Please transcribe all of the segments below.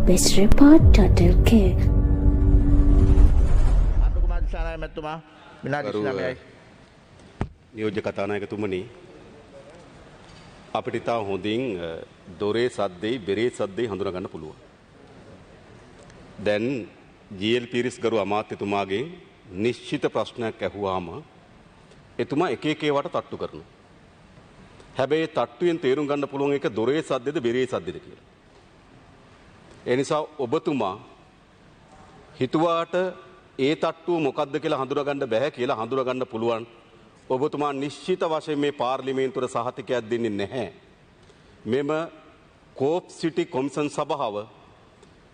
besreport.lk අනුකුමාර Dissanayake මැතිතුමා විනාඩි 29යි. නියෝජ්‍ය කතානායකතුමනි, අපිට ඉතා හොඳින් දොරේ සද්දෙයි බෙරේ සද්දෙයි හඳුනා ගන්න පුළුවන්. දැන් ජී.එල්. පීරිස් ගරු අමාත්‍යතුමාගෙන් නිශ්චිත ප්‍රශ්නයක් ඇහුවාම එතුමා එක එක ඒවාට තට්ටු කරනවා. හැබැයි තට්ටුවෙන් තේරුම් ගන්න පුළුවන් එක දොරේ සද්දෙද බෙරේ සද්දෙද කියලා. ඒ නිසා ඔබතුමා හිතුවාට ඒ තට්ටුව මොකද්ද කියලා හඳුනා ගන්න බැහැ කියලා හඳුනා ගන්න පුළුවන්. ඔබතුමා නිශ්චිත වශයෙන් මේ පාර්ලිමේන්තුවේ සහතිකයක් දෙන්නේ නැහැ. මෙම කෝප් සිටි කොමිෂන් සභාව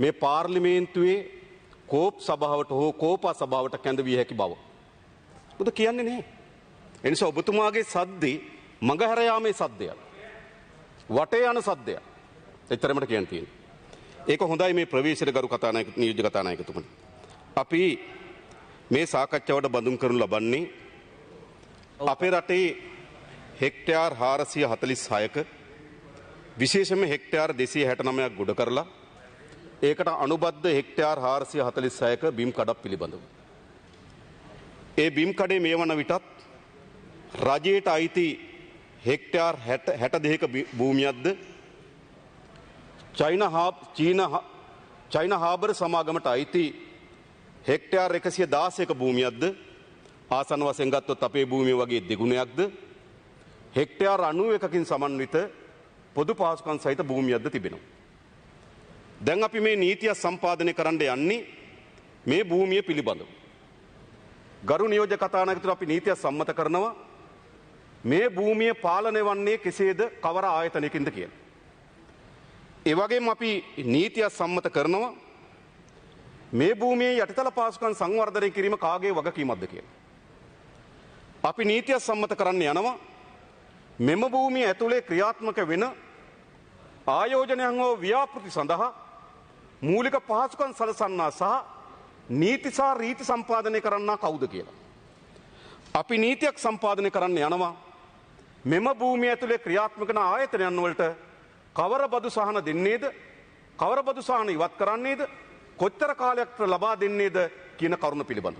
මේ පාර්ලිමේන්තුවේ කෝප් සභාවට හෝ කෝපා සභාවට කැඳවිය හැකි බව. ඔබ කියන්නේ නැහැ. ඒ නිසා ඔබතුමාගේ සද්දේ මඟහැර යාමේ සද්දයක්. වටේ යන සද්දයක්. එතරම්ට කියන්න තියෙනවා. ඒක හොඳයි මේ ප්‍රවේශයට ගරු කතානායක නියෝජ්‍ය කතානායකතුමනි. අපි මේ සාකච්ඡාවට බඳුන් කරනු ලබන්නේ අපේ රටේ හෙක්ටයාර් 446ක විශේෂයෙන්ම හෙක්ටයාර් 269ක් ගොඩ කරලා ඒකට අනුබද්ධ හෙක්ටයාර් 446ක බිම් කඩක් පිළිබඳව. ඒ බිම් කඩේ මේ වන විටත් රජයට අයිති හෙක්ටයාර් 62ක භූමියක්ද චයිනා හාබර් සමාගමට අයිති හෙක්ටයාර් 116ක භූමියක්ද ආසන්න වශයෙන් ගත්තොත් අපේ භූමිය වගේ දෙගුණයක්ද හෙක්ටයාර් 91කින් සමන්විත පොදු පහසුකම් සහිත භූමියක්ද තිබෙනවා. දැන් අපි මේ නීතිය සම්පාදනය කරන්න යන්නේ මේ භූමිය පිළිබඳව. ගරු නියෝජ්‍ය කතානායකතුමා අපි නීතිය සම්මත කරනවා මේ භූමිය පාලනය වන්නේ කෙසේද කවර ආයතනයකින්ද කියලා. ඒ වගේම අපි නීතිය සම්මත කරනවා මේ භූමියේ යටිතල පහසුකම් සංවර්ධනය කිරීම කාගේ වගකීමක්ද කියලා. අපි නීතිය සම්මත කරන්න යනවා මෙම භූමිය ඇතුලේ ක්‍රියාත්මක වෙන ආයෝජනයන් හෝ ව්‍යාපෘති සඳහා මූලික පහසුකම් සලසන්නා සහ නීති සහ රීති සම්පාදනය කරන්නා කවුද කියලා. අපි නීතියක් සම්පාදනය කරන්න යනවා මෙම භූමිය ඇතුලේ ක්‍රියාත්මක වන ආයතනයන් වලට කවර බදු සහන දෙන්නේද, කවර බදු සහන ඉවත් කරන්නේද, කොච්චර කාලයක් ලබා දෙන්නේද කියන කරුණ පිළිබඳව.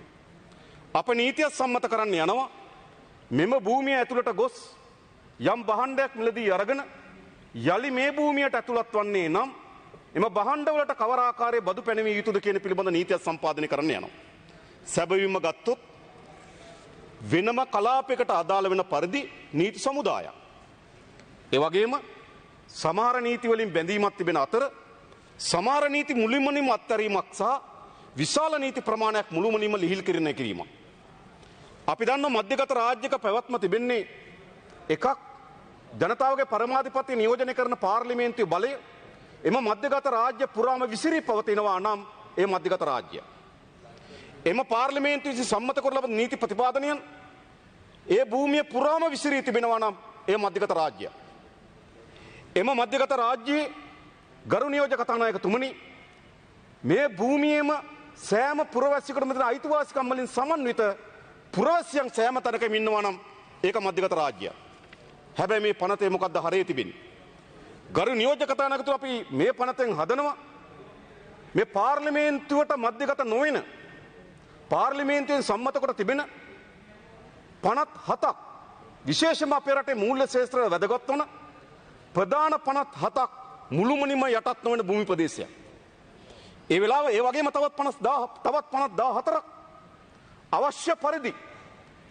අප නීතිය සම්මත කරන්න යනවා මෙම භූමිය ඇතුළට ගොස් යම් භාණ්ඩයක් මිලදී අරගෙන යලි මේ භූමියට ඇතුළත් වන්නේ නම් එම භාණ්ඩවලට කවර ආකාරයේ බදු පැනවිය යුතුද කියන පිළිබඳ නීතිය සම්පාදනය කරන්න යනවා. සැබවින්ම ගත්තොත් වෙනම කලාපයකට අදාළ වෙන පරිදි නීති සමුදායක්. ඒ වගේම සමහර නීති වලින් බැඳීමක් තිබෙන අතර සමහර නීති මුළුමනින්ම අත්හැරීමක් සහ විශාල නීති ප්‍රමාණයක් මුළුමනින්ම ලිහිල් කිරීමක්. අපි දන්නවා මධ්‍යගත රාජ්‍යක පැවැත්ම තිබෙන්නේ එකක් ජනතාවගේ පරමාධිපත්‍ය නියෝජනය කරන පාර්ලිමේන්තුවේ බලය එම මධ්‍යගත රාජ්‍ය පුරාම විසිරී පවතිනවා නම් ඒ මධ්‍යගත රාජ්‍ය. එම පාර්ලිමේන්තුවේ විසින් සම්මත කර ලබන නීති ප්‍රතිපාදනයන් ඒ භූමිය පුරාම විසිරී තිබෙනවා නම් ඒ මධ්‍යගත රාජ්‍ය. එම මධ්‍යගත රාජ්‍යයේ ගරු නියෝජ්‍ය කතානායකතුමනි මේ භූමියේම සෑම පුරවැසියෙකුටම දෙන අයිතිවාසිකම් වලින් සමන්විත පුරවැසියන් සෑම තැනකම ඉන්නවා නම් ඒක මධ්‍යගත රාජ්‍යයක්. හැබැයි මේ පනතේ මොකද්ද හරේ තිබෙන්නේ? ගරු නියෝජ්‍ය කතානායකතුමා අපි මේ පනතෙන් හදනවා මේ පාර්ලිමේන්තුවට මධ්‍යගත නොවන පාර්ලිමේන්තුවෙන් සම්මත කොට තිබෙන පනත් 7ක් විශේෂයෙන්ම අපේ රටේ මූල්‍ය ශාස්ත්‍රය වැදගත් වන ප්‍රධාන පනත් 7ක් මුළුමනින්ම යටත් නොවන භූමි ප්‍රදේශයක්. ඒ වෙලාව ඒ වගේම තවත් 14ක් අවශ්‍ය පරිදි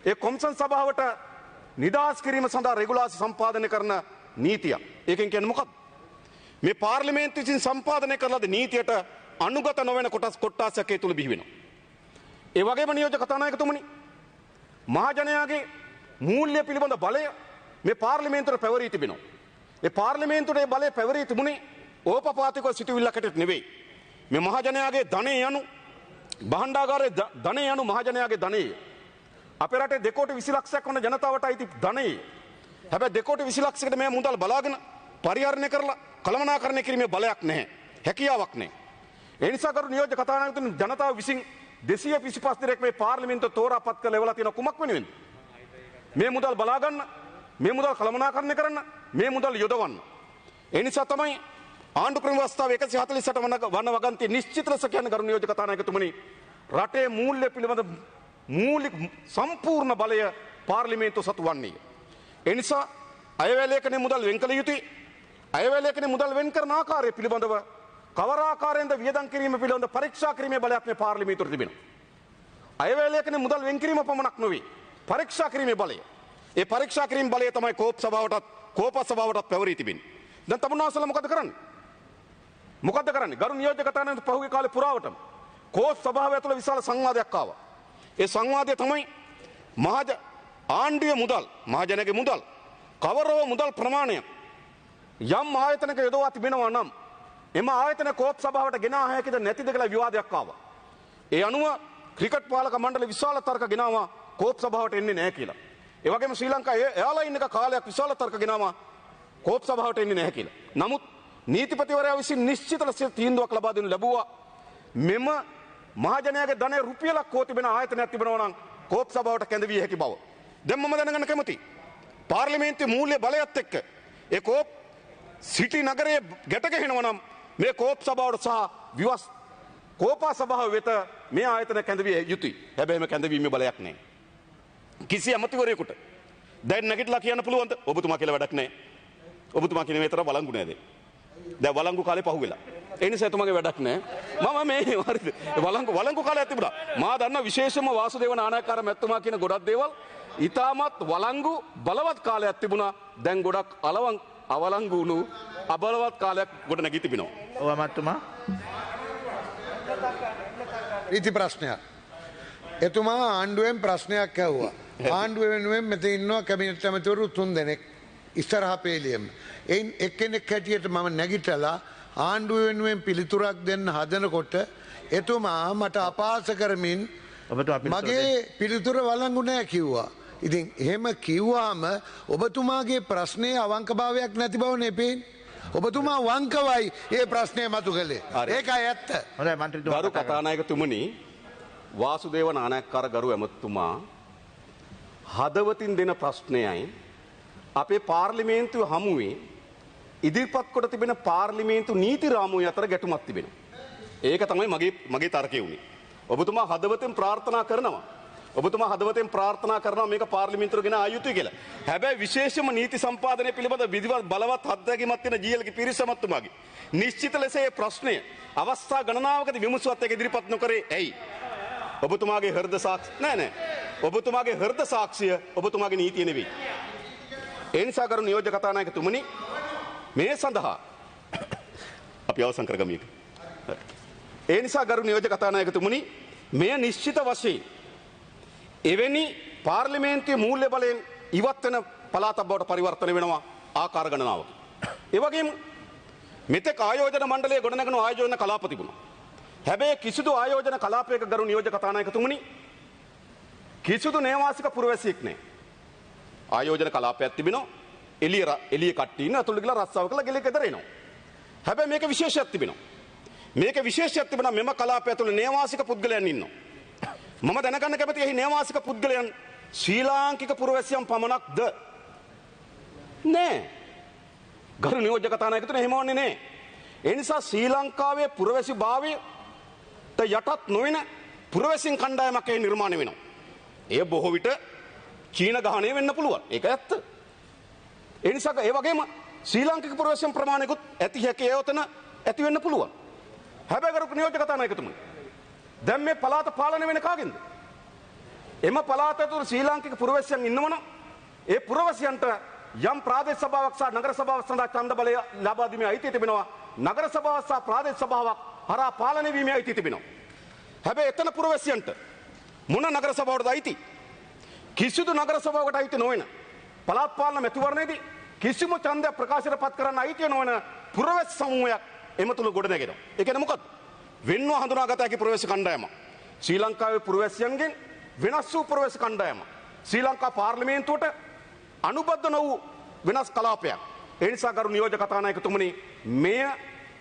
ඒ කොමිෂන් සභාවට නිදහස් කිරීම සඳහා රෙගුලාසි සම්පාදනය කරන නීතිය. ඒකෙන් කියන්නේ මොකක්ද? මේ පාර්ලිමේන්තුව විසින් සම්පාදනය කරන නීතියට අනුගත නොවන කොටසක් ඒ තුල බිහි වෙනවා. ඒ වගේම නියෝජ්‍ය කතානායකතුමනි මහජනයාගේ මූල්‍ය පිළිබඳ බලය මේ පාර්ලිමේන්තුවට පැවරී තිබෙනවා. ඒ පාර්ලිමේන්තුවේ බලය පැවරී තිබුණේ ඕපපාතිකව සිටුවිල්ලකට නෙවෙයි. මේ මහජනයාගේ ධනය යනු භාණ්ඩාගාරයේ ධනය යනු මහජනයාගේ ධනය. අපේ රටේ 2 කෝටි 20 ලක්ෂයක් වන ජනතාවට අයිති ධනය. හැබැයි 2 කෝටි 20 ලක්ෂයකට මේ මුදල් බලාගෙන පරිහරණය කරලා කළමනාකරණය කිරීමේ බලයක් නැහැ. හැකියාවක් නැහැ. ඒ නිසා කරු නියෝජ්‍ය කතානායකතුමනි ජනතාව විසින් 225 දිනක් මේ පාර්ලිමේන්තුව තෝරාපත් කළ එවලා තියෙන කුමක් වෙනුවෙන්ද? මේ මුදල් බලා ගන්න, මේ මුදල් කළමනාකරණය කරන්න, මේ මුදල් යොදවන්න. ඒ නිසා තමයි ආණ්ඩු ක්‍රම ව්‍යවස්ථාව 148 වන වගන්තිය නිශ්චිත ලෙස කියන ගරු නියෝජ්‍ය කතානායකතුමනි රටේ මූල්‍ය පිළිබඳ මූලික සම්පූර්ණ බලය පාර්ලිමේන්තුව සතු වන්නේය. ඒ නිසා අයවැයලේඛනයේ මුදල් වෙන් කළ යුතුයි. අයවැයලේඛනයේ මුදල් වෙන් කරන ආකාරය පිළිබඳව කවර ආකාරයෙන්ද වියදම් කිරීම පිළිබඳ පරීක්ෂා කිරීමේ බලයක් මේ පාර්ලිමේන්තුවට තිබෙනවා. අයවැයලේඛනයේ මුදල් වෙන් කිරීම පමණක් නොවේ පරීක්ෂා කිරීමේ බලය. ඒ පරීක්ෂා කිරීම බලය තමයි කෝප් සභාවටත් පැවරී තිබෙන්නේ. දැන් තමුන්නාසලා මොකද කරන්නේ? මොකද්ද කරන්නේ? ගරු නියෝජ්‍ය කතානායක පහුගිය කාලේ පුරාවටම කෝප් සභාව ඇතුළේ විශාල සංවාදයක් ආවා. ඒ සංවාදය තමයි ආණ්ඩුවේ මුදල් මහජනගේ මුදල් කවරෝ මුදල් ප්‍රමාණය යම් ආයතනක යොදවා තිබෙනවා නම් එම ආයතන කෝප් සභාවට ගෙනා හැකිද නැතිද කියලා විවාදයක් ආවා. ඒ අනුව ක්‍රිකට් පාලක මණ්ඩල විශාල තර්ක ගෙනාවා කෝප් සභාවට එන්නේ නැහැ කියලා. ඒ වගේම ශ්‍රී ලංකා එයාලයින් එක කාලයක් විශාල තර්ක ගෙනාවා කෝප් සභාවට එන්නේ නැහැ කියලා. නමුත් නීතිපතිවරයා විසින් නිශ්චිත ලෙස තීන්දුවක් ලබා දෙනු ලැබුවා මෙම මහජනයාගේ ධනය රුපියලක් කෝ තිබෙන ආයතනයක් තිබෙනවා නම් කෝප් සභාවට කැඳවිය හැකි බව. දැන් මම දැනගන්න කැමතියි. පාර්ලිමේන්තුවේ මූල්‍ය බලයත් එක්ක ඒ කෝප් සිටි නගරයේ ගැට ගැහෙනවා නම් මේ කෝප් සභාවට සහ කෝපා සභාව වෙත මේ ආයතන කැඳවිය යුතුයි. හැබැයිම කැඳවීමේ බලයක් නැහැ. කිසි ඇමතිවරයෙකුට දැන් නැගිටලා කියන්න පුළුවන්ද? ඔබතුමා කියලා වැඩක් නැහැ. ඔබතුමා කියන විතර වළංගු නෑද? දැන් වළංගු කාලේ පහුවෙලා. ඒ නිසා එතුමාගේ වැඩක් නැහැ. මම මේ හරිද? වළංගු කාලයක් තිබුණා. මා දන්න විශේෂම වාසුදේව නානායක්කාර මැතිතුමා කියන ගොඩක් දේවල් ඊටමත් වළංගු බලවත් කාලයක් තිබුණා. දැන් ගොඩක් අවලංගු වුණු අබලවත් කාලයක් ගොඩ නැගී තිබෙනවා. ඔව් මහත්මයා. රීති ප්‍රශ්නයක්. එතුමා ආණ්ඩුවෙන් ප්‍රශ්නයක් ඇහුවා. ආණ්ඩුව වෙනුවෙන් මෙතන ඉන්නවා කැබිනට් ඇමතිවරු 3 දෙනෙක් ඉස්සරහා පේලියෙම. එයින් එක්කෙනෙක් හැටියට මම නැගිටලා ආණ්ඩුව වෙනුවෙන් පිළිතුරක් දෙන්න හදනකොට එතුමා මට අපහාස කරමින් මගේ පිළිතුර වළංගු නැහැ කිව්වා. ඉතින් එහෙම කිව්වාම ඔබතුමාගේ ප්‍රශ්නේ අවංකභාවයක් නැති බව නෙපෙයි. ඔබතුමා වංකවයි ඒ ප්‍රශ්නය මතු කළේ. ඒකයි ඇත්ත. හොඳයි මන්ත්‍රීතුමා. ගරු කතානායකතුමනි වාසුදේව නානායක්කාර ගරු ඇමතුමා හදවතින් දෙන ප්‍රශ්නයයි අපේ පාර්ලිමේන්තුව හමුවේ ඉදිරිපත් කොට තිබෙන පාර්ලිමේන්තු නීති රාමුව අතර ගැටුමක් තිබෙනවා. ඒක තමයි මගේ තර්කය උනේ. ඔබතුමා හදවතෙන් ප්‍රාර්ථනා කරනවා. ඔබතුමා හදවතෙන් ප්‍රාර්ථනා කරනවා මේක පාර්ලිමේන්තුවට ගෙන ආ යුතුයි කියලා. හැබැයි විශේෂම නීති සම්පාදනය පිළිබඳ විධිවත් බලවත් අත්දැකීමක් තියෙන ජීඑල්ගේ පිරිසමත්තුමාගේ නිශ්චිත ලෙස මේ ප්‍රශ්නය අවස්ථා ගණනාවකදී විමසුවත් ඒක ඉදිරිපත් නොකරේ ඇයි? ඔබතුමාගේ හෘද සාක්ෂි නෑ. ඔබතුමාගේ හෘද සාක්ෂිය ඔබතුමාගේ නීතිය නෙවෙයි. ඒ නිසා ගරු නියෝජ්‍ය කතානායකතුමනි මේ සඳහා අපි අවසන් කරගමු. ඒ නිසා ගරු නියෝජ්‍ය කතානායකතුමනි මේ නිශ්චිත වශයෙන් එවැනි පාර්ලිමේන්තුවේ මූල්‍ය බලයෙන් ඉවත් වෙන පළාතක් බවට පරිවර්තන වෙනවා ආකාර ගණනාවක. ඒ වගේම මෙතෙක් ආයෝජන මණ්ඩලයේ ගොඩනැගෙන ආයෝජන කලාප තිබුණා. හැබැයි කිසිදු ආයෝජන කලාපයක ගරු නියෝජ්‍ය කතානායකතුමනි කිසිදු නේවාසික පුරවැසියෙක් නැහැ. ආයෝජන කලාපයක් තිබෙනවා. එළිය කට්ටිය ඉන්න අතුළු ගිහලා රස්සාව කරලා ගෙලේ ගෙදර එනවා. හැබැයි මේක විශේෂයක් තිබෙනවා. මෙම කලාපය ඇතුළේ නේවාසික පුද්ගලයන් ඉන්නවා. මම දැනගන්න කැමතියි එහි නේවාසික පුද්ගලයන් ශ්‍රී ලාංකික පුරවැසියන් පමණක්ද? නෑ. ගරු නියෝජ්‍ය කතානායකතුමනි එහෙම වන්නේ නෑ. ඒ නිසා ශ්‍රී ලංකාවේ පුරවැසි භාවයට යටත් නොවන පුරවැසින් කණ්ඩායමක් එහි නිර්මාණය වෙනවා. එය බොහෝ විට චීන ගහණය වෙන්න පුළුවන්. ඒක ඇත්ත. ඒ නිසා ඒ වගේම ශ්‍රී ලාංකික පුරවැසියන් ප්‍රමාණයකුත් ඇති හැකි ඒවතන ඇති වෙන්න පුළුවන්. හැබැයි ගරු නියෝජ්‍ය කතානායකතුමනි දැන් මේ පළාත පාලනය වෙන කාගෙන්ද? එම පළාත ඇතුළේ ශ්‍රී ලාංකික පුරවැසියන් ඉන්නවනම් ඒ පුරවැසියන්ට යම් ප්‍රාදේශ සභාවක් සහ නගර සභාවක් සඳහා ඡන්ද බලය ලබා දීමේ අයිතිය තිබෙනවා. නගර සභාවක් සහ ප්‍රාදේශ සභාවක් හරහා පාලනය වීමේ අයිතිය තිබෙනවා. හැබැයි එතන පුරවැසියන්ට මොන නගර සභාවටද අයිති? කිසිදු නගර සභාවකට අයිති නොවන පළාත් පාලන මැතිවරණයේදී කිසිම ඡන්දයක් ප්‍රකාශයට පත් කරන්න අයිතිය නොවන පුරවැසි සමූහයක් එම තුල ගොඩ නැගෙනවා. ඒ කියන්නේ මොකද්ද? වෙන්ව හඳුනාගත හැකි පුරවැසි කණ්ඩායම. ශ්‍රී ලංකාවේ පුරවැසියන්ගෙන් වෙනස් වූ පුරවැසි කණ්ඩායම. ශ්‍රී ලංකා පාර්ලිමේන්තුවට අනුබද්ධ නො වූ වෙනස් කලාපයක්. ඒ නිසා ගරු නියෝජ්‍ය කතානායකතුමනි මෙය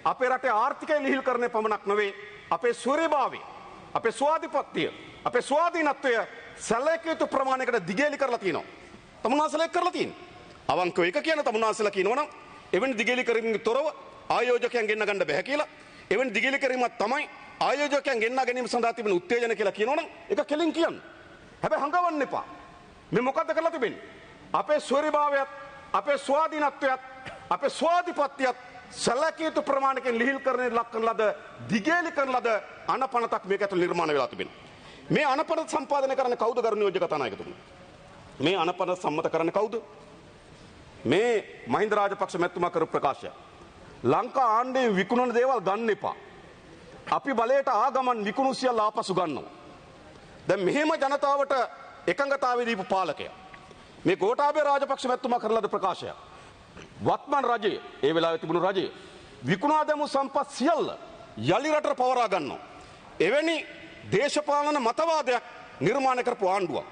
අපේ රටේ ආර්ථිකය ලිහිල් කරන්නේ පමණක් නොවේ අපේ සූර්යභාවය, අපේ ස්වාධිපත්‍යය, අපේ ස්වාධීනත්වය සැලකිය යුතු ප්‍රමාණයකට දිගේලි කරලා තියෙනවා. තමුන්නාසලා කරලා තියෙනවා. අවංකව එක කියන තමුන්නාසලා කියනවනම් එවැනි දිගේලි කිරීමකින් තොරව ආයෝජකයන් ගෙන්න ගන්න බැහැ කියලා. එවැනි දිගිලි කිරීමක් තමයි ආයෝජකයන් ගෙන්න ගැනීම සඳහා තිබෙන උත්තේජන කියලා කියනවනම් ඒක කෙලින් කියන්න. හැබැයි හංගවන්න එපා. මේ මොකද්ද කරලා තිබෙන්නේ? අපේ ස්වෛරභාවයත්, අපේ ස්වාධීනත්වයත්, අපේ ස්වාධිපත්‍යයත් සැලකිය ප්‍රමාණයකින් ලිහිල් කරන්නේ ලක් කරන ලද දිගේලි කරන ලද අනපනතක් මේක ඇතුළේ නිර්මාණය වෙලා තිබෙනවා. මේ අනපනත සම්පාදනය කරන්නේ කවුද ගරු නියෝජ්‍ය කතානායකතුමනි? මේ අනපනත සම්මත කරන්නේ කවුද? මේ මහින්ද රාජපක්ෂ මැතිතුමා කරපු ප්‍රකාශය. ලංකා ආණ්ඩුවේ විකුණන දේවල් ගන්න එපා. අපි බලයට ආගමන් විකුණු සියල්ල ආපසු ගන්නවා. දැන් මෙහෙම ජනතාවට එකඟතාවය දීපු පාලකයා. මේ ගෝඨාභය රාජපක්ෂ මැතිතුමා කරන ලද ප්‍රකාශය. වත්මන් රජය, ඒ වෙලාවේ තිබුණු රජය විකුණා දැමු සම්පත් සියල්ල යලි රටට පවරා ගන්නවා. එවැනි දේශපාලන මතවාදයක් නිර්මාණය කරපු ආණ්ඩුවක්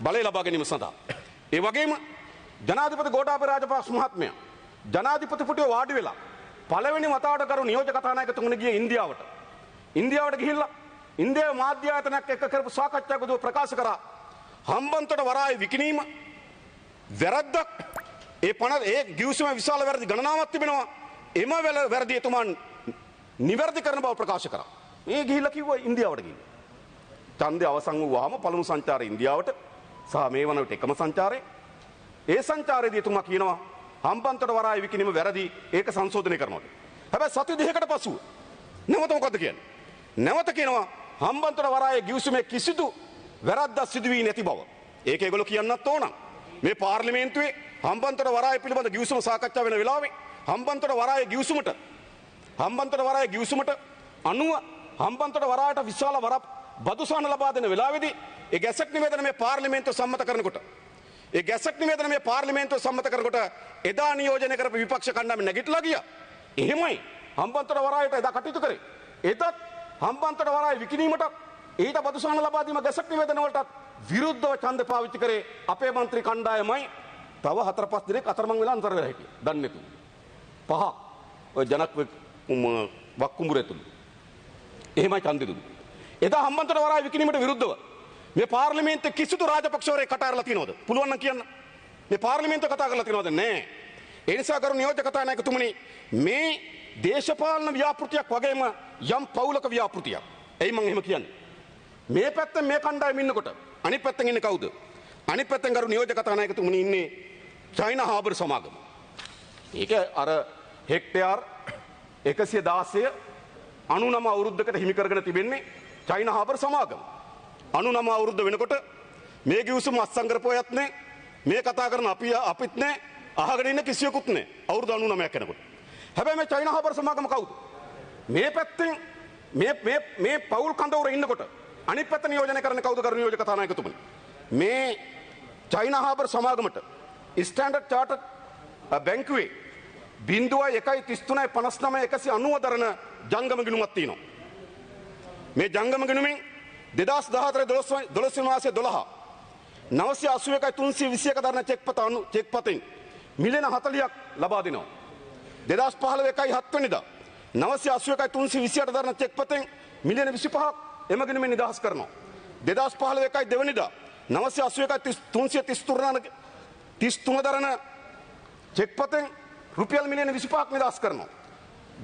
බලය ලබා ගැනීම සඳහා. ඒ වගේම ජනාධිපති ගෝඨාභය රාජපක්ෂ මහත්මයා ජනාධිපති පුටුවේ වාඩි වෙලා පළවෙනි වතාවට කරු නියෝජ්‍ය කතානායකතුමනි ගියේ ඉන්දියාවට. ඉන්දියාවට ගිහිල්ලා ඉන්දියාවේ මාධ්‍ය ආයතනයක් එක්ක කරපු සාකච්ඡාවකදී ප්‍රකාශ කරා හම්බන්තොට වරායේ විකිණීම වැරද්දක්. ඒ ගිවිසුම විශාල වැරදි ගණනාවක් තිබෙනවා. එම වැරදි එතුමන් නිවැරදි කරන බව ප්‍රකාශ කරා. මේ ගිහිල්ලා කිව්වා ඉන්දියාවට ගිහින්. ඡන්දය අවසන් වුවාම පළමු සංචාරය ඉන්දියාවට සහ මේ වන විට එකම සංචාරය. ඒ සංචාරයේදී එතුමා කියනවා හම්බන්තොට වරායේ විකිණීම වැරදි, ඒක සංශෝධනය කරනවා. හැබැයි සති දෙකකට පසුව නැවත මොකද්ද කියන්නේ? නැවත කියනවා හම්බන්තොට වරායේ ගිවිසුමේ කිසිදු වැරද්දක් සිදු වී නැති බව. ඒක ඒගොල්ලෝ කියන්නත් ඕන. මේ පාර්ලිමේන්තුවේ හම්බන්තොට වරාය පිළිබඳ ගිවිසුම සාකච්ඡා වෙන වෙලාවේ හම්බන්තොට වරායේ ගිවිසුමට අනුව හම්බන්තොට වරායට විශාල බදුසාන ලබා දෙන වෙලාවේදී ඒ ගැසට් නිවේදන මේ පාර්ලිමේන්තුව සම්මත කරනකොට එදා නියෝජනය කරපු විපක්ෂ කණ්ඩායම නැගිටලා ගියා. එහෙමයි හම්බන්තොට වරායට එදා කටයුතු කරේ. එදත් හම්බන්තොට වරායේ විකිණීමට ඊට බදුසාන ලබා දීම ගැසට් නිවේදන වලට විරුද්ධව ඡන්ද පාවිච්චි කරේ අපේ മന്ത്രി කණ්ඩායමයි. තව 4-5 දිනක් අතරමං වෙලා අන්තර වෙලා හිටියා. දන්නේ නැතුව. 5 ඔය ජනක් වක්කුඹුරේතුළු. එහෙමයි ඡන්දෙ දුන්නේ. එදා හම්බන්තොට වරායේ විකිණීමට විරුද්ධව මේ පාර්ලිමේන්තුවේ කිසිදු රාජපක්ෂවරයෙක් කතා කරලා තියනවද? පුළුවන් නම් කියන්න. මේ පාර්ලිමේන්තුව කතා කරලා තියනවද? නෑ. ඒ නිසා කරු නියෝජ්‍ය කතානායකතුමනි මේ දේශපාලන ව්‍යාපෘතියක් වගේම යම් පෞලක ව්‍යාපෘතියක්. එයි මම එහෙම කියන්නේ. මේ පැත්තෙන් මේ කණ්ඩායම ඉන්නකොට අනිත් පැත්තෙන් ඉන්නේ කවුද? අනිත් පැත්තෙන් කරු නියෝජ්‍ය කතානායකතුමනි ඉන්නේ චයිනා හාබර් සමාගම. ඒක අර හෙක්ටයාර් 116 99 අවුරුද්දකට හිමි කරගෙන තිබෙන්නේ චයිනා හාබර් සමාගම. 99 අවුරුද්ද වෙනකොට මේ ගිවිසුම අත්සන් කරපුවයත් නෑ, මේ කතා කරන අපිත් නෑ, අහගෙන ඉන්න කිසියෙකුත් නෑ අවුරුදු 99ක් යනකොට. හැබැයි මේ චයිනා හාබර් සමාගම කවුද? මේ පැත්තෙන් මේ පෞල් කඳවුර ඉන්නකොට අනිත් පැත්ත නියෝජනය කරන්නේ කවුද කරු නියෝජ්‍ය කතානායකතුමනි? මේ චයිනා හාබර් සමාගමට ස්ටෑන්ඩඩ් චාර්ටර්ඩ් බැංකුවේ 0.13959 දරන ජංගම ගිණුමක් තියෙනවා. මේ ජංගම ගිණුමෙන් 2014 මාසයේ 12 981.321 දරන චෙක්පතෙන් මිලියන 40ක් ලබා දෙනවා. 2015 7 වෙනිදා 981.328 දරන චෙක්පතෙන් මිලියන 25ක් එම ගිණුමෙන් නිදහස් කරනවා. 2015 2 වෙනිදා 981.333 දරන චෙක්පතෙන් රුපියල් මිලියන 25ක් නිදහස් කරනවා.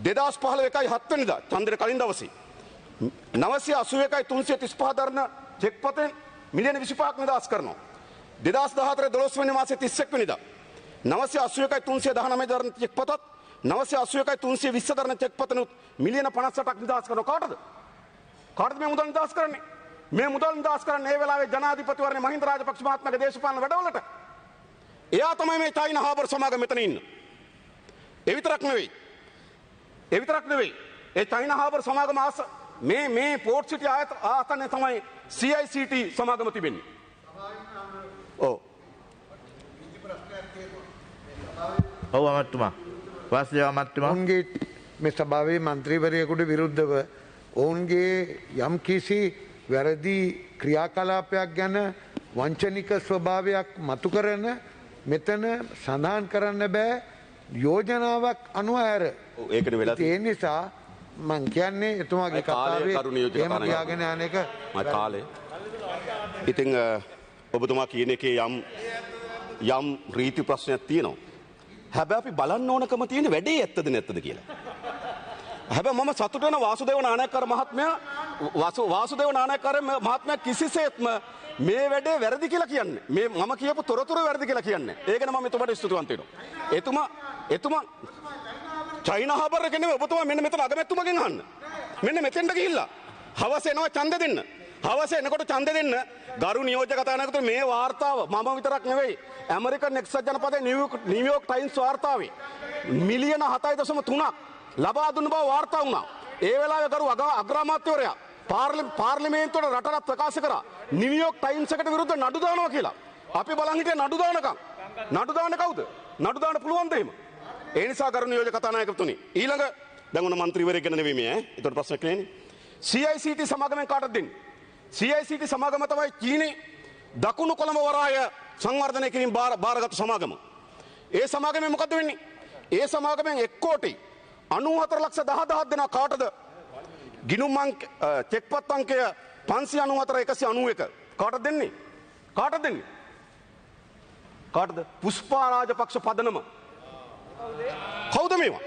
2015 7 වෙනිදා චන්ද්‍ර කලින් දවසේ 981.335 දරන චෙක්පතෙන් මිලියන 25ක් නිදහස් කරනවා. 2014 12 වෙනි මාසයේ 31 වෙනිදා 981.319 දරන චෙක්පතත් 981.320 දරන චෙක්පතනුත් මිලියන 58ක් නිදහස් කරනවා. කාටද මේ මුදල් නිදහස් කරන්නේ? මේ මුදල් නිදහස් කරන්නේ ඒ වෙලාවේ ජනාධිපතිවරණේ මහින්ද රාජපක්ෂ මහත්මයාගේ දේශපාලන වැඩවලට. එයා තමයි මේ චයිනා හාබර් සමාගම මෙතන ඉන්න. ඒ විතරක් නෙවෙයි. ඒ චයිනා හාබර් සමාගම මේ පෝර්ට් සිටි ආයතනයේ තමයි CICT සමාගම තිබෙන්නේ. ඔව්. ඔව් අමාත්‍යතුමා. වාසිය අමාත්‍යතුමා. ඔවුන්ගේ මේ සභාවේ මන්ත්‍රීවරයෙකුට විරුද්ධව ඔවුන්ගේ යම් කිසි වැරදි ක්‍රියාකලාපයක් ගැන වංචනික ස්වභාවයක් මතු කරන මෙතන සඳහන් කරන්න බෑ යෝජනාවක් අනුව ඇර. ඒකනේ වෙලා ඒ නිසා මං කියන්නේ එතුමාගේ කතාවේ එහෙම කියාගෙන යන එක කාලේ. ඉතින් ඔබතුමා කියන එකේ යම් රීති ප්‍රශ්නයක් තියෙනවා. හැබැයි අපි බලන්න ඕනකම තියෙන වැඩේ ඇත්තද නැත්තද කියලා. හැබැයි මම සතුටු වෙන වාසුදේව නානායක්කාර මහත්මයා වාසුදේව නානායක්කාර මහත්මයා කිසිසේත්ම මේ වැඩේ වැරදි කියලා කියන්නේ. මේ මම කියපු තොරතුරු වැරදි කියලා කියන්නේ. ඒක නම් මම එතුමාට ස්තුතිවන්ත වෙනවා. එතුමා චයිනා හාබර් එකේ නෙවෙයි ඔබතුමා මෙන්න මෙතන අගමැතිතුමගෙන් අහන්න. මෙන්න මෙතෙන්ට ගිහිල්ලා හවස එනවා ඡන්ද දෙන්න. හවස එනකොට ඡන්ද දෙන්න ගරු නියෝජක කතානායකතුමා මේ වාර්තාව මම විතරක් නෙවෙයි ඇමරිකන් එක්සත් ජනපදයේ නිව්යෝක් ටයිම්ස් වාර්තාවේ මිලියන 7.3ක් ලබා දුන්න බව වාර්තා වුණා. ඒ වෙලාවේ ගරු අග්‍රාමාත්‍යවරයා පාර්ලිමේන්තුවට රටට ප්‍රකාශ කරා නිව්යෝක් ටයිම්ස් එකට විරුද්ධ නඩු දානවා කියලා. අපි බලන් හිටියේ නඩු දානකම්. නඩු දාන්න කවුද? නඩු දාන්න පුළුවන්ද එහෙම? ඒ නිසා ගරු නියෝජක කතානායකතුනි ඊළඟ දැන් උන മന്ത്രിවරයෙක් ගැන නෙවෙයි මේ ඒතකොට ප්‍රශ්නයක් නෑනේ. CICT සමාගමෙන් කාටද දෙන්නේ? CICT සමාගම තමයි චීනේ දකුණු කොළඹ වරාය සංවර්ධනය කිරීම බාරගත් සමාගම. ඒ සමාගමෙන් මොකද වෙන්නේ? ඒ සමාගමෙන් 1,94,10,000 දෙනා කාටද? ගිණුම් චෙක්පත් අංකය 594,191 කාටද දෙන්නේ? කාටද දෙන්නේ? කාටද? පුෂ්පා රාජපක්ෂ පදනම. කවුද මේවා?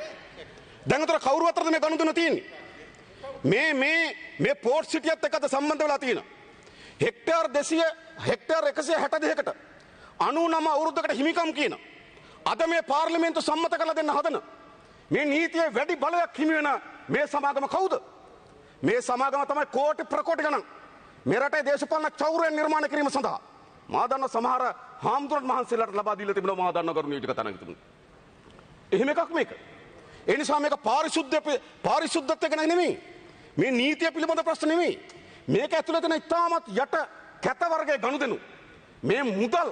දැන් අතර කවුරු අතරද මේ ගනුදෙනු තියෙන්නේ? මේ පෝර්ට් සිටියත් එක්කද සම්බන්ධ වෙලා තියෙන. හෙක්ටයාර් 162කට 99 අවුරුද්දකට හිමිකම් කියන. අද මේ පාර්ලිමේන්තු සම්මත කරලා දෙන්න හදන. මේ නීතියේ වැඩි බලයක් හිමි වෙන මේ සමාගම කවුද? මේ සමාගම තමයි කෝටි ප්‍රකෝටි ගණන් මේ රටේ දේශපාලන චෞර්යය නිර්මාණය කිරීම සඳහා මා දන්න සමහර හාමුදුරුවෝ මහන්සියලාට ලබා දීලා තිබුණා මා දන්න කරුණු ඊට කතා නැගිටින්න. එහෙම එකක් මේක. ඒ නිසා මේක පාරිශුද්ධත්වය ගැන නෙමෙයි. මේ නීතිය පිළිබඳ ප්‍රශ්න නෙමෙයි. මේක ඇතුළේ තියෙන ඉතාමත් යට කැත වර්ගයේ ගනුදෙනු. මේ මුදල්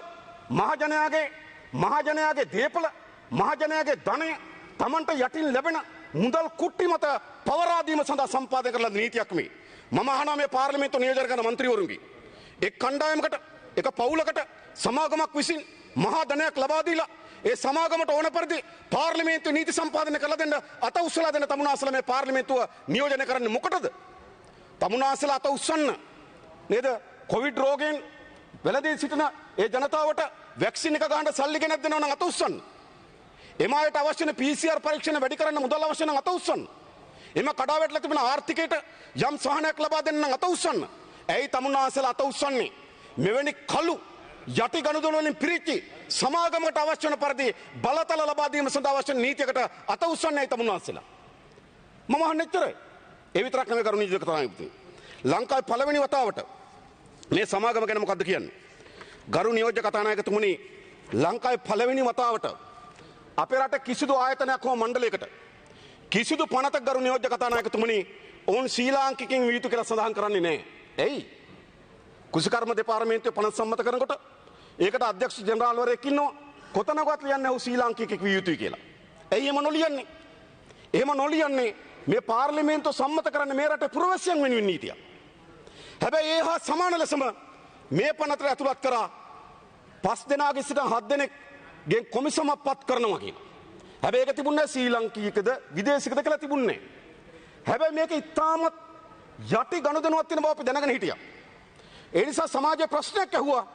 මහජනයාගේ දේපල මහජනයාගේ ධනය Tamanට යටින් ලැබෙන මුදල් කුට්ටි මත පවරා දීම සඳහා සම්පාදනය කරලා නීතියක් මේ. මම අහනවා මේ පාර්ලිමේන්තු නියෝජනය කරන മന്ത്രിවරුන්ගේ එක් කණ්ඩායමකට එක පවුලකට සමාගමක් විසින් මහා ධනයක් ලබා දීලා ඒ සමාගමට ඕන පරිදි පාර්ලිමේන්තු නීති සම්පාදනය කරලා දෙන්න අත උස්සලා දෙන තමුනාසල මේ පාර්ලිමේන්තුව නියෝජනය කරන්නේ මොකටද? තමුනාසල අත උස්සන්න නේද? කොවිඩ් රෝගයෙන් වැළඳී සිටින ඒ ජනතාවට වැක්සින් එක ගහන්න සල්ලි ගෙනත් දෙනවා නම් අත උස්සන්න. එම අයට අවශ්‍ය වෙන PCR පරීක්ෂණ වැඩි කරන්න මුදල් අවශ්‍ය නම් අත උස්සන්න. එම කඩා වැටලා තිබෙන ආර්ථිකයට යම් සහනයක් ලබා දෙන්න නම් අත උස්සන්න. ඇයි තමුනාසල අත උස්සන්නේ? මෙවැනි කළු යටි ගනුදෙනු වලින් පිරිච්චි සමාගමකට අවශ්‍ය වන පරිදි බලතල ලබා දීම සඳහා අවශ්‍ය නීතියකට අත උස්සන්නේ තමුන්වහන්සේලා. මම අහන්නේ එච්චරයි. ඒ විතරක් නෙමෙයි කරුණී ජීවිත තමයි. ලංකාවේ පළවෙනි වතාවට මේ සමාගම ගැන මොකද්ද කියන්නේ? ගරු නියෝජ්‍ය කතානායකතුමනි ලංකාවේ පළවෙනි වතාවට අපේ රට කිසිදු ආයතනයක් හෝ මණ්ඩලයකට කිසිදු පනතක් ගරු නියෝජ්‍ය කතානායකතුමනි ඔවුන් ශ්‍රී ලාංකිකයින් විය යුතු කියලා සඳහන් කරන්නේ නැහැ. එයි කුසිකර්ම දෙපාර්තමේන්තුවේ පනත සම්මත කරනකොට ඒකට අධ්‍යක්ෂ ජෙනරාල්වරයෙක් ඉන්නවා. කොතනකවත් ලියන්නේ ඔහු ශ්‍රී ලාංකිකයෙක් විය යුතුයි කියලා. ඇයි එහෙම නොලියන්නේ? එහෙම නොලියන්නේ මේ පාර්ලිමේන්තුව සම්මත කරන්නේ මේ රටේ පුරවැසියන් වෙනුවෙන් නීතියක්. හැබැයි ඒ හා සමාන ලෙසම මේ පනතට ඇතුළත් කරා 5 දෙනාගේ සිට 7 දෙනෙක්ගෙන් කොමිසමක් පත් කරනවා කියලා. හැබැයි ඒක තිබුණේ ශ්‍රී ලාංකිකද විදේශිකද කියලා තිබුණේ. හැබැයි මේක ඉතාමත් යටි ගනුදෙනුවක් තියෙන බව අපි දැනගෙන හිටියා. ඒ නිසා සමාජයේ ප්‍රශ්නයක් ඇහුවා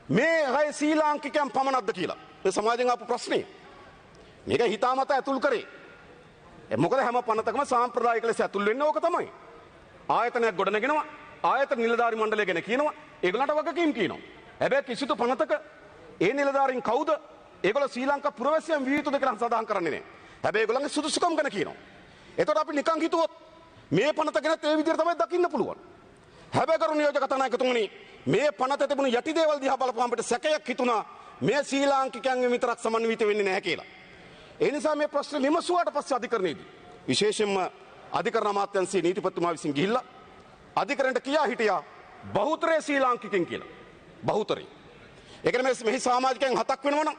මේ අය ශ්‍රී ලාංකිකයන් පමණක්ද කියලා. මේ සමාජයෙන් ආපු ප්‍රශ්නේ. මේක හිතාමතා ඇතුල් කරේ. මොකද හැම පනතකම සාම්ප්‍රදායික ලෙස ඇතුල් වෙන්නේ ඕක තමයි. ආයතනයක් ගොඩනගෙනවා ආයතන නිලධාරි මණ්ඩලය ගැන කියනවා ඒගොල්ලන්ට වගකීම් කියනවා. හැබැයි කිසිදු පනතක ඒ නිලධාරීන් කවුද? ඒගොල්ලෝ ශ්‍රී ලංකා පුරවැසියන් විය යුතුද කියලා සඳහන් කරන්නේ නැහැ. හැබැයි ඒගොල්ලන්ගේ සුදුසුකම් ගැන කියනවා. එතකොට අපි නිකන් හිතුවොත් මේ පනත ගැනත් ඒ විදිහට තමයි දකින්න පුළුවන්. හැබැයි කරු නියෝජක කතානායකතුමනි මේ පනතේ තිබුණු යටි දේවල් දිහා බලපුවම අපිට සැකයක් හිතුණා මේ ශ්‍රී ලාංකිකයන්ගෙන් විතරක් සමන්විත වෙන්නේ නැහැ කියලා. ඒ නිසා මේ ප්‍රශ්නේ විමසුවාට පස්සේ අධිකරණයේදී විශේෂයෙන්ම අධිකරණ අමාත්‍යාංශයේ නීතිපතිතුමා විසින් ගිහිල්ලා අධිකරණයට කියා හිටියා බහුතරය ශ්‍රී ලාංකිකයන් කියලා. බහුතරය. ඒ කියන්නේ මෙහි සමාජිකයන් 7ක් වෙනවනම්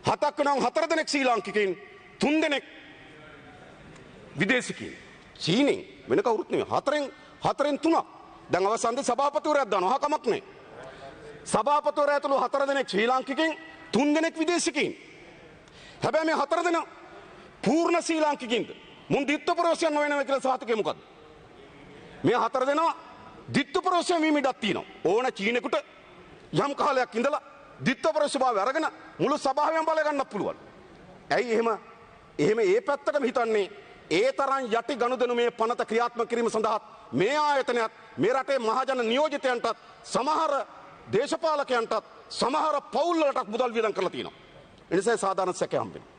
4 දෙනෙක් ශ්‍රී ලාංකිකයන් 3 දෙනෙක් විදේශිකයන්. චීනෙන් වෙන කවුරුත් නෙමෙයි. 4න් 3ක්. දැන් අවසන්දී සභාපතිවරයාක් දානවා. කමක් නැහැ. සභාපතිවරයා ඇතුළු 4 දෙනෙක් ශ්‍රී ලාංකිකයන් 3 දෙනෙක් විදේශිකයන්. හැබැයි මේ 4 දෙනා පූර්ණ ශ්‍රී ලාංකිකයින්ද? මුන් ditthya ප්‍රවේශයන් නොවනවා කියලා සාහිත්‍යකේ මොකද්ද? මේ 4 දෙනා ditthya ප්‍රවේශයන් වීම ඉඩක් තියෙනවා. ඕන චීනෙකුට යම් කාලයක් ඉඳලා ditthya ප්‍රවේශ භාවය අරගෙන මුළු සභාවෙම බලය ගන්නත් පුළුවන්. ඇයි එහෙම ඒ පැත්තටම හිතන්නේ ඒ තරම් යටි ගනුදෙනු මේ පනත ක්‍රියාත්මක කිරීම සඳහා මේ ආයතනයත් මේ රටේ මහජන නියෝජිතයන්ටත් සමහර දේශපාලකයන්ටත් සමහර පවුල් වලටත් මුදල් වියදම් කරලා තියෙනවා. ඒ නිසා සාධාරණ සැකය හම්බෙනවා.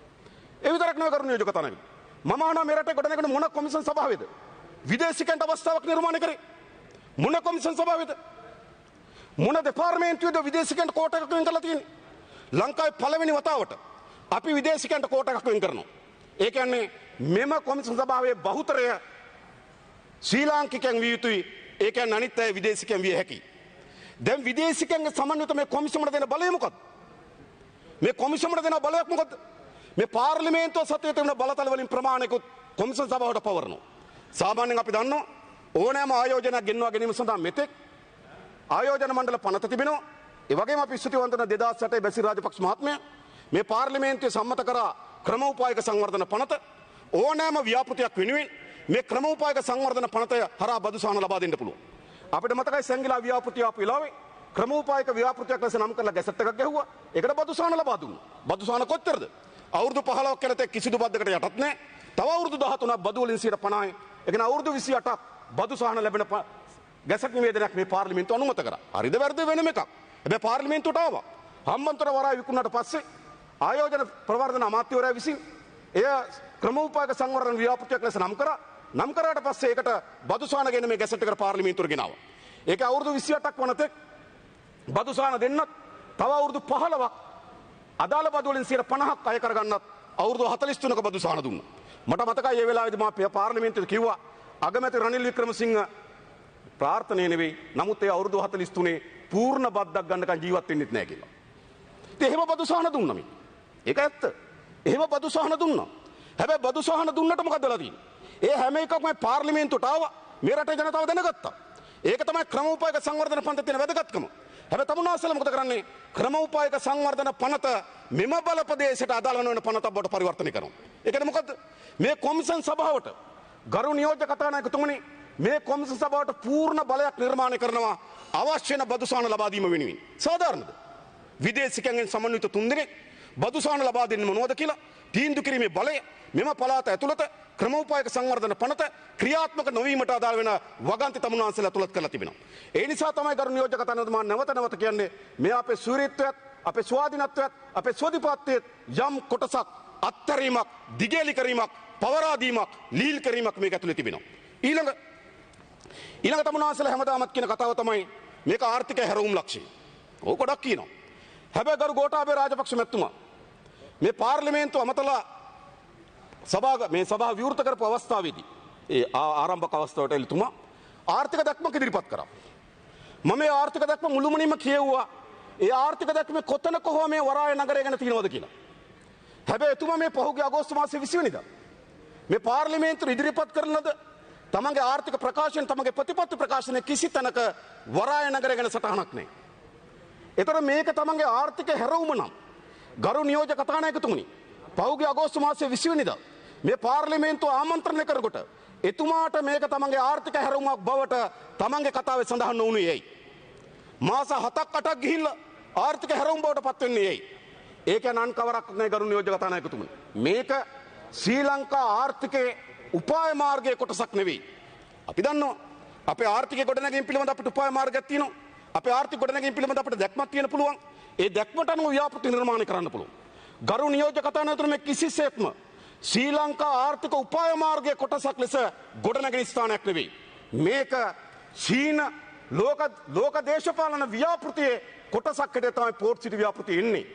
ඒ විතරක් නෙවෙයි කරුණු නියෝජක තනවි. මම අහනවා මේ රටේ ගොඩනැගෙන මොන කොමිෂන් සභාවේද? විදේශිකයන්ට අවස්ථාවක් නිර්මාණය කරේ මොන කොමිෂන් සභාවේද? මොන දෙපාර්තමේන්තුවේද විදේශිකයන්ට කෝට එකක් වෙන් කරලා තියෙන්නේ? ලංකාවේ පළවෙනි වතාවට අපි විදේශිකයන්ට කෝට එකක් වෙන් කරනවා. ඒ කියන්නේ මෙම කොමිෂන් සභාවේ බහුතරය ශ්‍රී ලාංකිකයන් විය යුතුයි. ඒ කියන්නේ අනිත් අය විදේශිකයන් විය හැකියි. දැන් විදේශිකයන්ගේ සමන්විත මේ කොමිෂමට දෙන බලය මොකක්ද? මේ කොමිෂමට දෙන බලයක් මොකක්ද? මේ පාර්ලිමේන්තුව සතුවේ තිබෙන බලතල වලින් ප්‍රමාණිකුත් කොමිෂන් සභාවට පවරනවා. සාමාන්‍යයෙන් අපි දන්නවා ඕනෑම ආයෝජනයක් ගෙන්වා ගැනීම සඳහා මෙතෙක් ආයෝජන මණ්ඩල පනත තිබෙනවා. ඒ වගේම අපි ස්තුතිවන්ත වන 2008 බැසිල් රාජපක්ෂ මහත්මයා මේ පාර්ලිමේන්තුවේ සම්මත කරා ක්‍රමෝපායක සංවර්ධන පනත ඕනෑම ව්‍යාපෘතියක් වෙනුවෙන් මේ ක්‍රමෝපායක සංවර්ධන පනතය හරහා බදු සහන ලබා දෙන්න පුළුවන්. අපිට මතකයි සංගිලා ව්‍යාපෘතිය ආපු වෙලාවේ ක්‍රමෝපායක ව්‍යාපෘතියක් ලෙස නම් කරලා ගැසට් එකක් ගැහුවා. ඒකට බදු සහන ලබා දුන්නා. බදු සහන කොච්චරද? අවුරුදු 15ක් යනතේ කිසිදු බද්දකට යටත් නැහැ. තව අවුරුදු 13ක් බදු වලින් 50%. ඒ කියන්නේ අවුරුදු 28ක් බදු සහන ලැබෙන ගැසට් නිවේදනයක් මේ පාර්ලිමේන්තුව අනුමත කරා. හරිද වැරදිද වෙනම එකක්. හැබැයි පාර්ලිමේන්තුවට ආවා. හම්බන්තොට වරාය විකුණාට පස්සේ ආයෝජන ප්‍රවර්ධන අමාත්‍යවරයා විසින් එය ක්‍රමෝපායක සංවර්ධන ව්‍යාපෘතියක් ලෙස නම් කරා. නම් කරාට පස්සේ ඒකට බදු සහන ගෙන මේ ගැසට් එකට පාර්ලිමේන්තුවට ගෙනාවා. ඒක අවුරුදු 28ක් වනතෙක් බදු සහන දෙන්නත් තව අවුරුදු 15ක් අදාළ බදු වලින් 50%ක් අය කරගන්නත් අවුරුදු 43ක බදු සහන දුන්නා. මට මතකයි ඒ වෙලාවේදී මම පාර්ලිමේන්තුවේ කිව්වා අගමැති රනිල් වික්‍රමසිංහ ප්‍රාර්ථනය නෙවෙයි. නමුත් ඒ අවුරුදු 43 පූර්ණ බද්දක් ගන්නකන් ජීවත් වෙන්නෙත් නැහැ කියලා. ඉතින් එහෙම බදු සහන දුන්නා මේ. ඒක ඇත්ත. එහෙම බදු සහන දුන්නා. හැබැයි බදු සහන දුන්නට මොකද වෙලා තියෙන්නේ? ඒ හැම එකක්ම පාර්ලිමේන්තුවට ආවා. මේ රටේ ජනතාව දැනගත්තා. ඒක තමයි ක්‍රමෝපායක සංවර්ධන පනතේ තියෙන වැදගත්කම. හැබැයි තමුන්නාසල මොකද කරන්නේ? ක්‍රමෝපායක සංවර්ධන පනත මෙම බල ප්‍රදේශයට අදාළ නොවන පනතක් බවට පරිවර්තනය කරනවා. ඒ කියන්නේ මොකද්ද? මේ කොමිෂන් සභාවට ගරු නියෝජ්‍ය කතානායකතුමනි මේ කොමිෂන් සභාවට පූර්ණ බලයක් නිර්මාණය කරනවා අවශ්‍ය වෙන බදු සහන ලබා දීම වෙනුවෙන්. සාධාරණද? විදේශිකයන්ගෙන් සමන්විත 3 දෙනෙක් බදු සහන ලබා දෙන්නේ මොනවද කියලා තීන්දුව කිරීමේ බලය මෙම පළාත ඇතුළත ක්‍රමෝපායක සංවර්ධන පනත ක්‍රියාත්මක නොවීමට අදාළ වෙන වගන්ති තමුන්නාන්සලා තුලත් කරලා තිබෙනවා. ඒ නිසා තමයි ගරු නියෝජ්‍ය කතානායකතුමා නැවත කියන්නේ මේ අපේ සූරීත්වයත් අපේ ස්වාධීනත්වයත් අපේ ස්වදිපාත්‍යයත් යම් කොටසක් අත්තරීමක් දිගේලි කිරීමක් පවරා දීමක් ලීල් කිරීමක් මේක ඇතුලේ තිබෙනවා. ඊළඟ තමුන්නාන්සලා හැමදාමත් කියන කතාව තමයි මේක ආර්ථික හැරවුම් ලක්ෂ්‍ය. ඕක ගොඩක් කියනවා. හැබැයි ගරු ගෝඨාභය රාජපක්ෂ මැතිතුමා මේ පාර්ලිමේන්තුව අමතලා මේ සභාව විවෘත කරපු අවස්ථාවේදී ඒ ආරම්භක අවස්ථාවට එතුමා ආර්ථික දැක්මක් ඉදිරිපත් කරා. මම මේ ආර්ථික දැක්ම මුළුමනින්ම කියවුවා. ඒ ආර්ථික දැක්ම කොතන කොහොම මේ වරාය නගරය ගැන තියෙනවද කියලා. හැබැයි එතුමා මේ පහුගිය අගෝස්තු මාසයේ 20 වෙනිදා මේ පාර්ලිමේන්තුව ඉදිරිපත් කරන ලද තමන්ගේ ආර්ථික ප්‍රකාශන තමන්ගේ ප්‍රතිපත්ති ප්‍රකාශනයේ කිසි තැනක වරාය නගරය ගැන සටහනක් නැහැ. ඒතර මේක තමන්ගේ ආර්ථික හැරවුම නම් ගරු නියෝජ්‍ය කතානායකතුමනි පහුගිය අගෝස්තු මාසයේ 20 වෙනිදා මේ පාර්ලිමේන්තුව ආමන්ත්‍රණය කරකොට එතුමාට මේක තමන්ගේ ආර්ථික හැරවුමක් බවට තමන්ගේ කතාවේ සඳහන් වුණේ ඇයි? මාස 7ක් 8ක් ගිහිල්ලා ආර්ථික හැරවුම් බවට පත් වෙන්නේ ඇයි? ඒක නන් කවරක් නේ ගරු නියෝජ්‍ය කතානායකතුමනි. මේක ශ්‍රී ලංකා ආර්ථිකයේ උපාය මාර්ගයේ කොටසක් නෙවෙයි. අපි දන්නවා අපේ ආර්ථිකය ගොඩනැගීම පිළිබඳ අපිට උපාය මාර්ගයක් තියෙනවා. අපේ ආර්ථික ගොඩනැගීම පිළිබඳ අපිට දැක්මක් තියෙන පුළුවන්. ඒ දැක්මට අනුව ව්‍යාපෘති නිර්මාණය කරන්න පුළුවන්. ගරු නියෝජ්‍ය කතානායකතුමනි මේ කිසිසේත්ම ශ්‍රී ලංකා ආර්ථික උපාය මාර්ගයේ කොටසක් ලෙස ගොඩනැගෙන ස්ථානයක් නෙවෙයි. මේක චීන ලෝක දේශපාලන ව්‍යාපෘතියේ කොටසක් හැටියට තමයි පෝර්ට් සිටි ව්‍යාපෘතිය එන්නේ.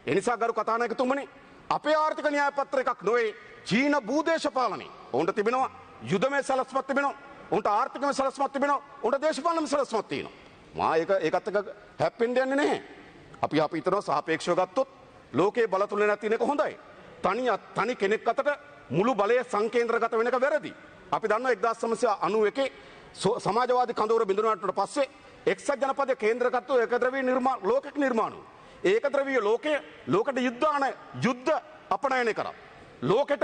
ඒ නිසා ගරු කතානායකතුමනි අපේ ආර්ථික න්‍යාය පත්‍ර එකක් නොවේ චීන භූදේශපාලනේ. ඔවුන්ට තිබෙනවා යුදමය සැලැස්මක් තිබෙනවා. ඔවුන්ට ආර්ථිකමය සැලැස්මක් තිබෙනවා. ඔවුන්ට දේශපාලනමය සැලැස්මක් තියෙනවා. මා ඒකත් එක්ක හැප්පෙන්න යන්නේ නැහැ. අපි හිතනවා සාපේක්ෂව ගත්තොත් ලෝකේ බල තුලනක් තියෙන එක හොඳයි. තනි කෙනෙක් අතට මුළු බලය සංකේන්ද්‍රගත වෙන එක වැරදි. අපි දන්නවා 1991 සමාජවාදී කඳවුර බිඳුනාට පස්සේ එක්සත් ජනපදයේ කේන්ද්‍රගත ඒකද්‍රව්‍ය ලෝකයක් නිර්මාණය වුණා. ඒකද්‍රව්‍ය ලෝකෙට යුද්ධ අපනයනය කරා. ලෝකෙට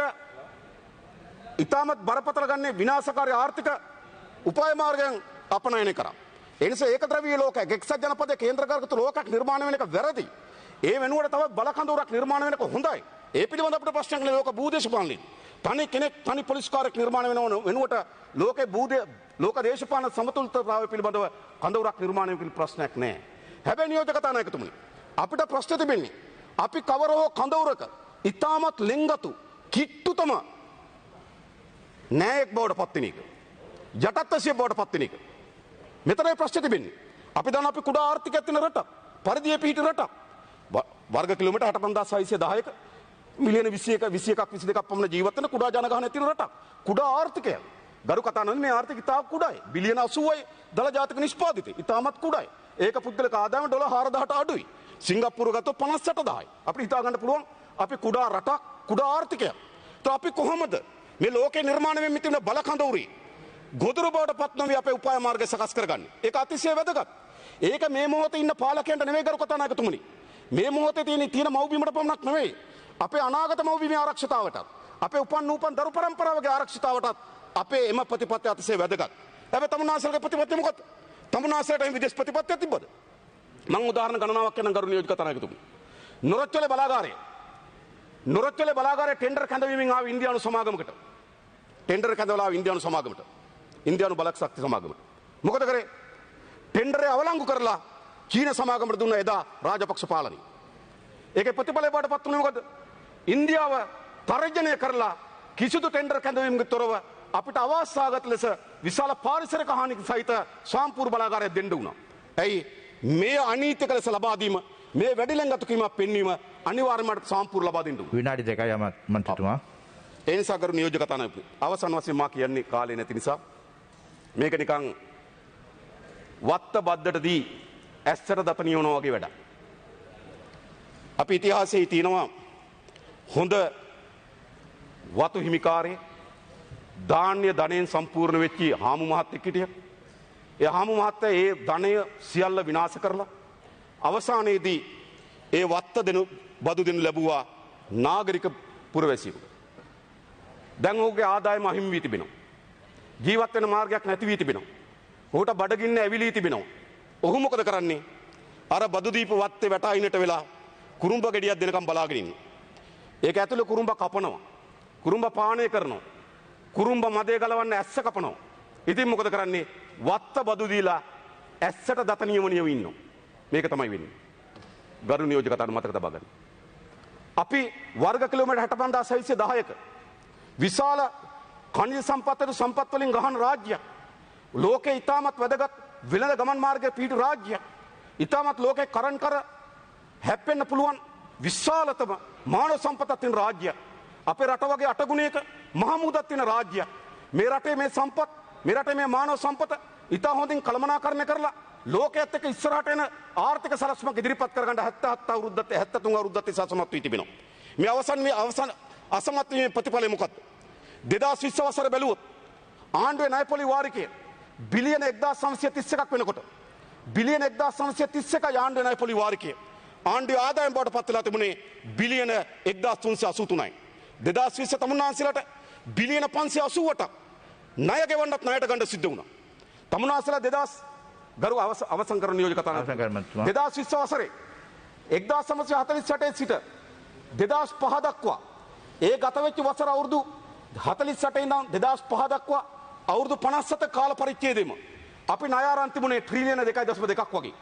ඉතාමත් බරපතල ගන්නේ විනාශකාරී ආර්ථික උපාය මාර්ගයන් අපනයනය කරා. ඒ නිසා ඒකද්‍රව්‍ය ලෝකයක් එක්සත් ජනපදයේ කේන්ද්‍රගත ලෝකයක් නිර්මාණය වෙන එක වැරදි. ඒ වෙනුවට තව බල කඳවුරක් නිර්මාණය වෙන එක හොඳයි. ඒ පිළිබඳ අපිට ප්‍රශ්නයක් නෑ ලෝක භූදේශපාලනේ. තනි කෙනෙක් තනි පොලිස්කාරයෙක් නිර්මාණය වෙනව වෙනුවට ලෝකේ ලෝක දේශපාලන සමතුලිතතාවය පිළිබඳව කඳවුරක් නිර්මාණය වෙන ප්‍රශ්නයක් නෑ. හැබැයි නියෝජක කතානායකතුමනි අපිට ප්‍රශ්න තිබෙන්නේ අපි කවර හෝ කඳවුරක ඉතාමත් ලෙන්ගතු කිට්ටුතම නෑයෙක් බවට පත් වෙන එක. යටත්වසිය බවට පත් වෙන එක. මෙතනයි ප්‍රශ්න තිබෙන්නේ. අපි දන්න අපි කුඩා ආර්ථිකයක් තියෙන රටක්. පරිධියේ පිහිටි රටක්. වර්ග කිලෝමීටර් 65610ක මිලියන 21ක් 22ක් පමණ ජීවත් වෙන කුඩා ජනගහනයක් තියෙන රටක්. කුඩා ආර්ථිකයක්. ගරු කතානායකතුමනි මේ ආර්ථික ඉතා කුඩායි. බිලියන 80යි දල ජාතික නිෂ්පාදිතය. ඉතාමත් කුඩායි. ඒක පුද්ගලික ආදායම ඩොලර් 4000ට අඩුයි. සිංගප්පූරුව ගත්තොත් 58000යි. අපිට හිතා ගන්න පුළුවන් අපි කුඩා රටක් කුඩා ආර්ථිකයක්. તો අපි කොහොමද මේ ලෝකේ නිර්මාණය වෙමින් තිබෙන බල කඳවුරේ ගොදුරු බවට පත් නොවි අපේ උපාය මාර්ග සකස් කරගන්නේ. ඒක අතිශය වැදගත්. ඒක මේ මොහොතේ ඉන්න පාලකයන්ට නෙවෙයි ගරු කතානායකතුමනි. මේ මොහොතේ තියෙන මව්බිමට පමණක් නෙවෙයි. අපේ අනාගත මව්බිමේ ආරක්ෂිතාවටත් අපේ උපන් දරු පරම්පරාවගේ ආරක්ෂිතාවටත් අපේ එම ප්‍රතිපත්ති අතිශය වැදගත්. හැබැයි තමුන්නාසලගේ ප්‍රතිපත්තිය මොකක්ද? තමුන්නාසලට විදේශ ප්‍රතිපත්තියක් තිබ්බද? මම උදාහරණ ගණනාවක් කියන්නම් ගරු නියෝජක කතානායකතුමනි. නොරොච්චලේ බලාගාරයේ ටෙන්ඩර් කැඳවීමෙන් ආව ඉන්දියානු සමාගමකට. ටෙන්ඩර් කැඳවලා ආව ඉන්දියානු සමාගමට. ඉන්දියානු බලක් ශක්ති සමාගමට. මොකද කරේ? ටෙන්ඩරේ අවලංගු කරලා චීන සමාගමට දුන්න එදා රාජපක්ෂ පාලනය. ඒකේ ප්‍රතිඵලය බවට පත් වුණේ මොකද? ඉන්දියාව තර්ජනය කරලා කිසිදු ටෙන්ඩර් කැඳවීමකින් තොරව අපිට අවාසනාවගත ලෙස විශාල පාරිසරික හානි සහිත ස්වාම්පූර් බලාගාරයක් දෙන්න වුණා. ඇයි මේ අනීතික ලෙස ලබා දීම මේ වැඩි ලෙන්ගතු කීමක් පෙන්වීම අනිවාර්යයෙන්ම ස්වාම්පූර් ලබා දෙන්න ඕන. විනාඩි 2යි මන්ත්‍රීතුමා. ඒ නිසා කරු නියෝජක කතානායක අවසන් වශයෙන් මා කියන්නේ කාලේ නැති නිසා මේක නිකන් වත්ත බද්දටදී ඇස්සට දත නියවනවා වගේ වැඩක්. අපි ඉතිහාසයේ තියෙනවා හොඳ වතු හිමිකාරයේ ධාන්‍ය ධනෙන් සම්පූර්ණ වෙච්චි හාමු මහත්තයෙක් හිටියා. ඒ හාමු මහත්තයා ඒ ධනය සියල්ල විනාශ කරලා අවසානයේදී ඒ වත්ත දෙනු බදු දෙනු ලැබුවා නාගරික පුරවැසියෙකුට. දැන් ඔහුගේ ආදායම අහිමි වී තිබෙනවා. ජීවත් වෙන මාර්ගයක් නැති වී තිබෙනවා. ඔහුට බඩගින්න ඇවිලී තිබෙනවා. ඔහු මොකද කරන්නේ? අර බදු දීපු වත්තේ වැටායිනට වෙලා කුරුම්බ ගෙඩියක් දෙනකම් බලාගෙන ඉන්නවා. ඒක ඇතුලේ කුරුම්බ කපනවා. කුරුම්බ පානය කරනවා. කුරුම්බ මදේ ගලවන්න ඇස්ස කපනවා. ඉතින් මොකද කරන්නේ? වත්ත බදු දීලා ඇස්සට දත නියමනියව ඉන්නවා. මේක තමයි වෙන්නේ. ගරු නියෝජක කතාන මතක තබා ගන්න. අපි වර්ග කිලෝමීටර් 65610ක විශාල ඛනිජ සම්පත් වලින් ගහන රාජ්‍යයක්. ලෝකේ ඉතාමත් වැදගත් වෙළඳ ගමන් මාර්ගයේ පිහිටි රාජ්‍යයක්. ඉතාමත් ලෝකේ කරන් කර හැප්පෙන්න පුළුවන් විශාලතම මානව සම්පතක් තියෙන රාජ්‍යයක්. අපේ රට වගේ අටගුණයක මහමුදක් තියෙන රාජ්‍යයක්. මේ රටේ මේ සම්පත්, මේ රටේ මේ මානව සම්පත ඉතා හොඳින් කළමනාකරණය කරලා ලෝකයේත් එක්ක ඉස්සරහට එන ආර්ථික සලස්මක් ඉදිරිපත් කරගන්න 77 අවුරුද්දත් 73 අවුරුද්දත් සමත් වී තිබෙනවා. මේ අවසන් අසමත් වීමේ ප්‍රතිඵලය මොකක්ද? 2020 වසර බැලුවොත් ආණ්ඩුවේ ණය පොලි වාරිකය බිලියන 1931ක් වෙනකොට බිලියන 1931යි ආණ්ඩුවේ ණය පොලි වාරිකය. ආණ්ඩුවේ ආදායම බවට පත් වෙලා තිබුණේ බිලියන 1383යි. 2020 තමුන්නාන්සලට බිලියන 588ක් ණය ගෙවන්නත් ණයට ගන්න සිද්ධ වුණා. තමුන්නාන්සලා 2000 ගරු අවසන් කරන නියෝජක කතානායක 2020 වසරේ 1948 සිට 2005 දක්වා ඒ ගත වෙච්ච වසර අවුරුදු 48 ඉඳන් 2005 දක්වා අවුරුදු 57 කාල පරිච්ඡේදෙම අපි ණය ආරන් තිබුණේ ට්‍රිලියන 2.2ක් වගේ.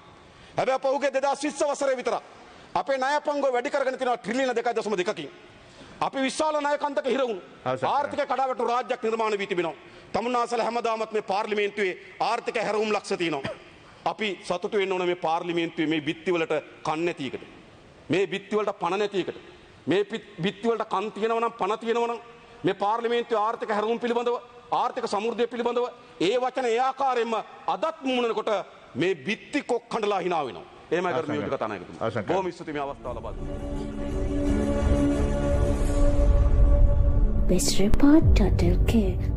හැබැයි අපෝගේ 2020 වසරේ විතර අපේ ණය පංගුව වැඩි කරගෙන තිනවා ට්‍රිලියන 2.2කින්. අපි විශාල ණය කන්දක හිර වුණු ආර්ථික කඩාවැටු රාජ්‍යයක් නිර්මාණය වී තිබෙනවා. තමුන්නාසල හැමදාමත් මේ පාර්ලිමේන්තුවේ ආර්ථික හැරවුම් ලක්ෂ තියෙනවා. අපි සතුටු වෙන්න ඕන මේ පාර්ලිමේන්තුවේ මේ බිත්තිවලට කන් නැති එකට. මේ බිත්තිවලට පණ නැති එකට. මේ බිත්තිවලට කන් තියෙනවා නම් පණ තියෙනවා නම් මේ පාර්ලිමේන්තුවේ ආර්ථික හැරවුම් පිළිබඳව ආර්ථික සමෘද්ධිය පිළිබඳව ඒ වචන ඒ ආකාරයෙන්ම අදත් මුමුණනකොට මේ බිත්ති කොක් කඩලා hina වෙනවා. එහෙමයි කරු නියෝජක කතානායකතුමා. බොහොම ස්තුතියි මේ අවස්ථාව ලබා දුන්නා. Best Report.lk